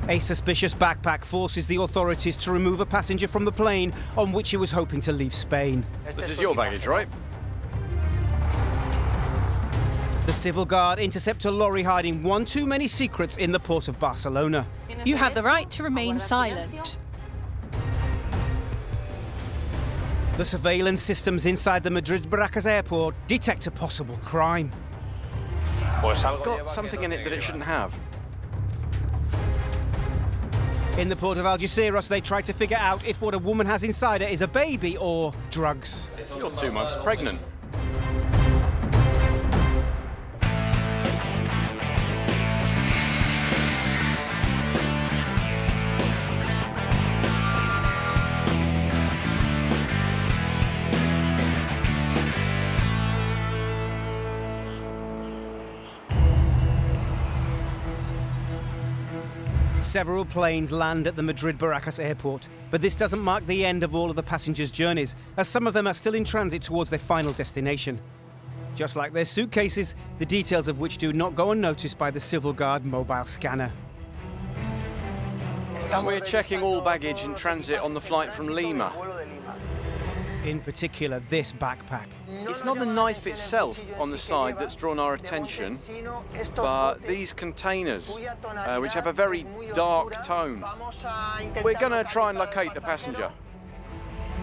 A suspicious backpack forces the authorities to remove a passenger from the plane on which he was hoping to leave Spain. This is your baggage, right? The civil guard intercept a lorry hiding one too many secrets in the port of Barcelona. You have the right to remain silent. The surveillance systems inside the Madrid-Barajas airport detect a possible crime. It's got something in it that it shouldn't have. In the port of Algeciras, they try to figure out if what a woman has inside her is a baby or drugs. You're 2 months pregnant. Several planes land at the Madrid-Barajas airport, but this doesn't mark the end of all of the passengers' journeys, as some of them are still in transit towards their final destination. Just like their suitcases, the details of which do not go unnoticed by the civil guard mobile scanner. We're checking all baggage in transit on the flight from Lima. In particular, this backpack. It's not the knife itself on the side that's drawn our attention, but these containers, which have a very dark tone. We're going to try and locate the passenger.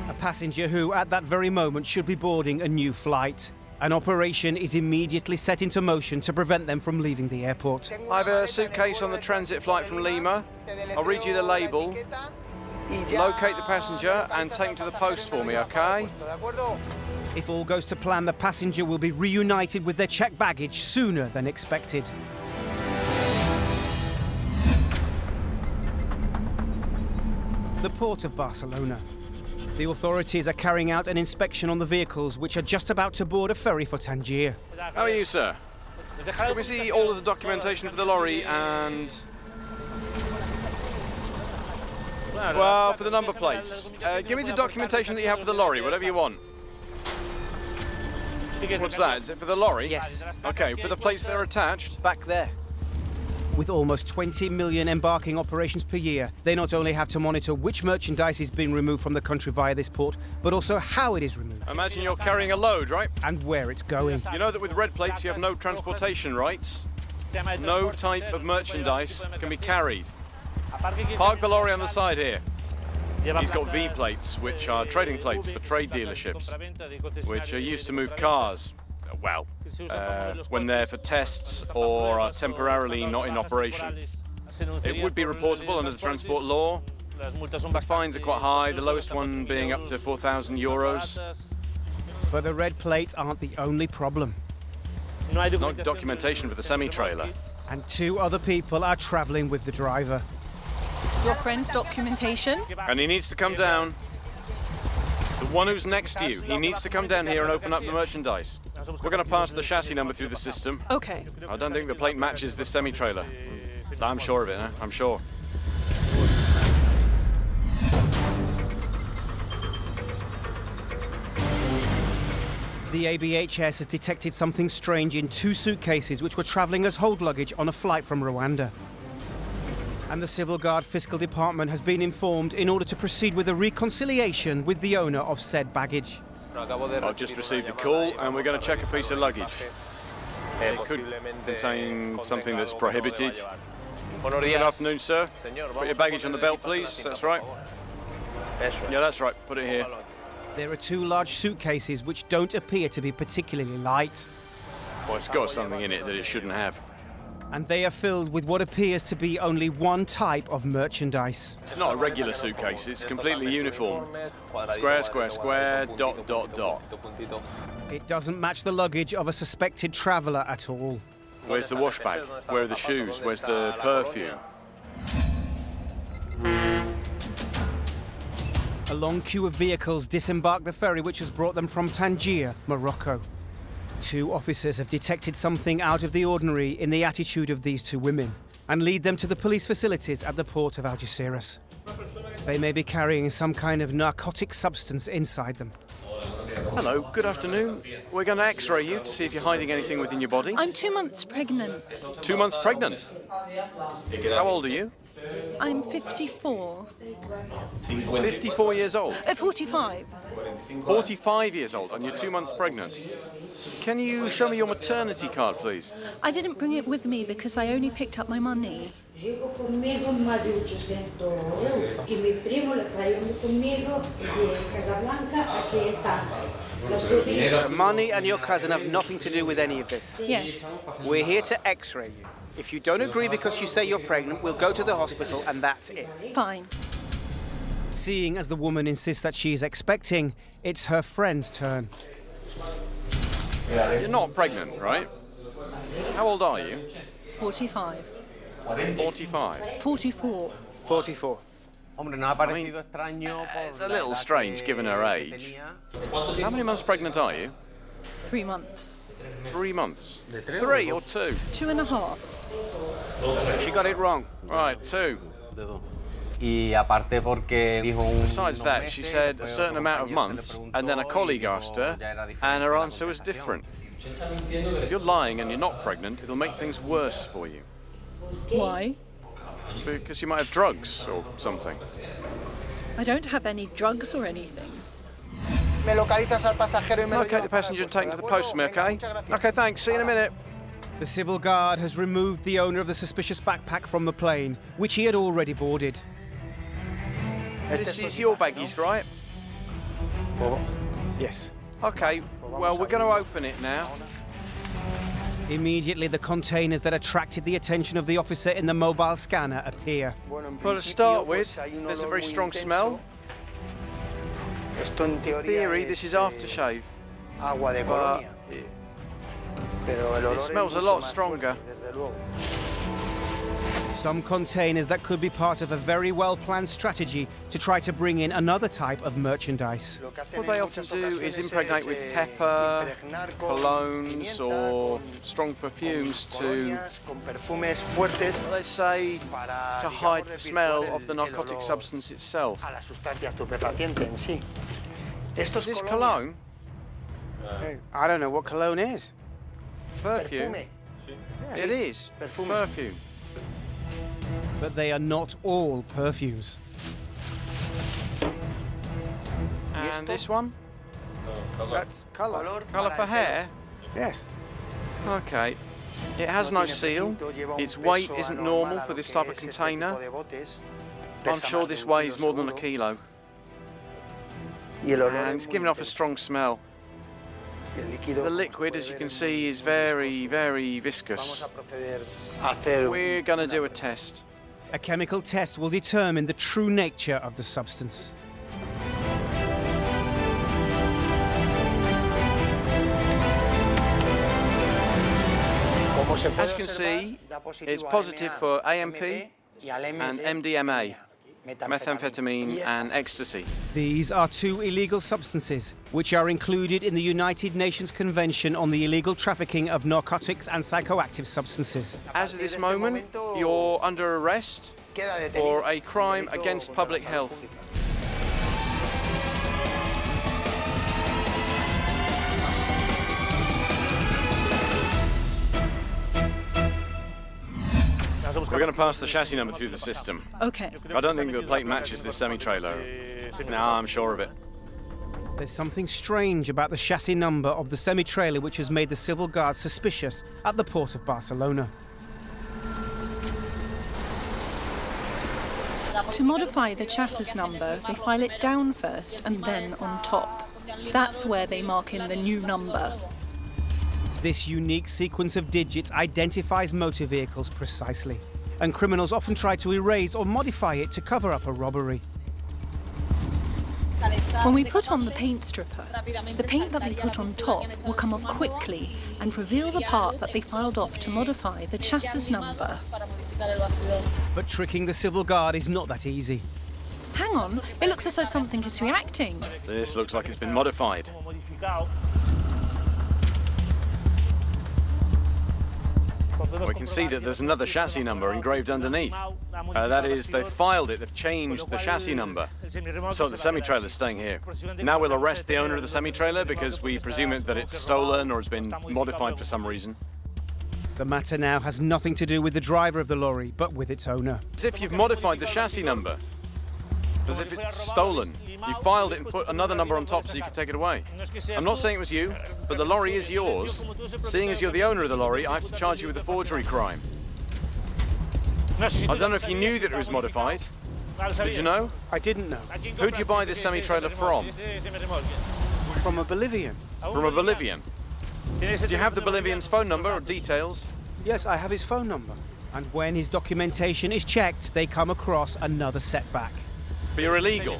A passenger who, at that very moment, should be boarding a new flight. An operation is immediately set into motion to prevent them from leaving the airport. I have a suitcase on the transit flight from Lima. I'll read you the label. Locate the passenger and take him to the post for me, okay? If all goes to plan, the passenger will be reunited with their checked baggage sooner than expected. The port of Barcelona. The authorities are carrying out an inspection on the vehicles which are just about to board a ferry for Tangier. How are you, sir? Can we see all of the documentation for the lorry and... well, for the number plates. Give me the documentation that you have for the lorry, whatever you want. What's that? Is it for the lorry? Yes. Okay, for the plates that are attached? Back there. With almost 20 million embarking operations per year, they not only have to monitor which merchandise is being removed from the country via this port, but also how it is removed. Imagine you're carrying a load, right? And where it's going. You know that with red plates you have no transportation rights? No type of merchandise can be carried. Park the lorry on the side here. He's got V plates, which are trading plates for trade dealerships, which are used to move cars. Well, when they're for tests or are temporarily not in operation. It would be reportable under the transport law. The fines are quite high, the lowest one being up to 4,000 euros. But the red plates aren't the only problem. No documentation for the semi-trailer. And 2 other people are travelling with the driver. Your friend's documentation? And he needs to come down. The one who's next to you, he needs to come down here and open up the merchandise. We're going to pass the chassis number through the system. Okay. I don't think the plate matches this semi-trailer. I'm sure of it, I'm sure. The ABHS has detected something strange in 2 suitcases which were travelling as hold luggage on a flight from Rwanda. And the Civil Guard Fiscal Department has been informed in order to proceed with a reconciliation with the owner of said baggage. I've just received a call and we're going to check a piece of luggage. It could contain something that's prohibited. Good afternoon, sir. Put your baggage on the belt, please. That's right. Yeah, that's right. Put it here. There are 2 large suitcases which don't appear to be particularly light. Well, it's got something in it that it shouldn't have. And they are filled with what appears to be only one type of merchandise. It's not a regular suitcase, it's completely uniform. Square, square, square, dot, dot, dot. It doesn't match the luggage of a suspected traveller at all. Where's the wash bag? Where are the shoes? Where's the perfume? A long queue of vehicles disembark the ferry which has brought them from Tangier, Morocco. 2 officers have detected something out of the ordinary in the attitude of these 2 women and lead them to the police facilities at the port of Algeciras. They may be carrying some kind of narcotic substance inside them. Hello, good afternoon. We're going to x-ray you to see if you're hiding anything within your body. I'm 2 months pregnant. 2 months pregnant? How old are you? I'm 54. 54 years old? 45. 45 years old and you're 2 months pregnant. Can you show me your maternity card, please? I didn't bring it with me because I only picked up my money. Llevo conmigo más de 800 euros y mi primo le trajo conmigo de Casablanca aquí en Tánger. Money and your cousin have nothing to do with any of this. Yes. We're here to x-ray you. If you don't agree because you say you're pregnant, we'll go to the hospital and that's it. Fine. Seeing as the woman insists that she is expecting, it's her friend's turn. You're not pregnant, right? How old are you? 45. 45. 44. 44. It's a little strange given her age. How many months pregnant are you? 3 months. 3 months. 3 or 2? 2.5. She got it wrong. Right, 2. Besides Besides that, she said a certain amount of months, and then a colleague asked her, and her answer was different. If you're lying and you're not pregnant, it'll make things worse for you. Why? Because you might have drugs or something. I don't have any drugs or anything. Locate the passenger and take him to the post for me, okay? Okay, thanks. See you in a minute. The civil guard has removed the owner of the suspicious backpack from the plane, which he had already boarded. This is your baggage, right? Yes. Okay, well, we're going to open it now. Immediately, the containers that attracted the attention of the officer in the mobile scanner appear. Well, to start with, there's a very strong smell. In theory, this is aftershave. But it smells a lot stronger. Some containers that could be part of a very well-planned strategy to try to bring in another type of merchandise. What they often do is impregnate with pepper, colognes, or strong perfumes to, let's say, to hide the smell of the narcotic substance itself. Is this cologne? I don't know what cologne is. Perfume? It is. Perfume. But they are not all perfumes. And this one? That's colour. Colour for hair? Yes. Okay. It has no seal. Its weight isn't normal for this type of container. I'm sure this weighs more than a kilo. And it's giving off a strong smell. The liquid, as you can see, is very, very viscous. We're going to do a test. A chemical test will determine the true nature of the substance. As you can see, it's positive for AMP and MDMA, methamphetamine and ecstasy. These are 2 illegal substances which are included in the United Nations Convention on the Illegal Trafficking of Narcotics and Psychoactive Substances. As of this moment, you're under arrest for a crime against public health. We're going to pass the chassis number through the system. Okay. I don't think the plate matches this semi-trailer. No, I'm sure of it. There's something strange about the chassis number of the semi-trailer which has made the civil guard suspicious at the port of Barcelona. To modify the chassis number, they file it down first and then on top. That's where they mark in the new number. This unique sequence of digits identifies motor vehicles precisely, and criminals often try to erase or modify it to cover up a robbery. When we put on the paint stripper, the paint that they put on top will come off quickly and reveal the part that they filed off to modify the chassis number. But tricking the civil guard is not that easy. Hang on, it looks as though something is reacting. This looks like it's been modified. We can see that there's another chassis number engraved underneath. That is, they've filed it, they've changed the chassis number. So the semi-trailer's staying here. Now we'll arrest the owner of the semi-trailer because we presume that it's stolen or has been modified for some reason. The matter now has nothing to do with the driver of the lorry, but with its owner. As if you've modified the chassis number. As if it's stolen. You filed it and put another number on top so you could take it away. I'm not saying it was you, but the lorry is yours. Seeing as you're the owner of the lorry, I have to charge you with a forgery crime. I don't know if you knew that it was modified. Did you know? I didn't know. Who'd you buy this semi-trailer from? From a Bolivian. From a Bolivian. Do you have the Bolivian's phone number or details? Yes, I have his phone number. And when his documentation is checked, they come across another setback. But you're illegal.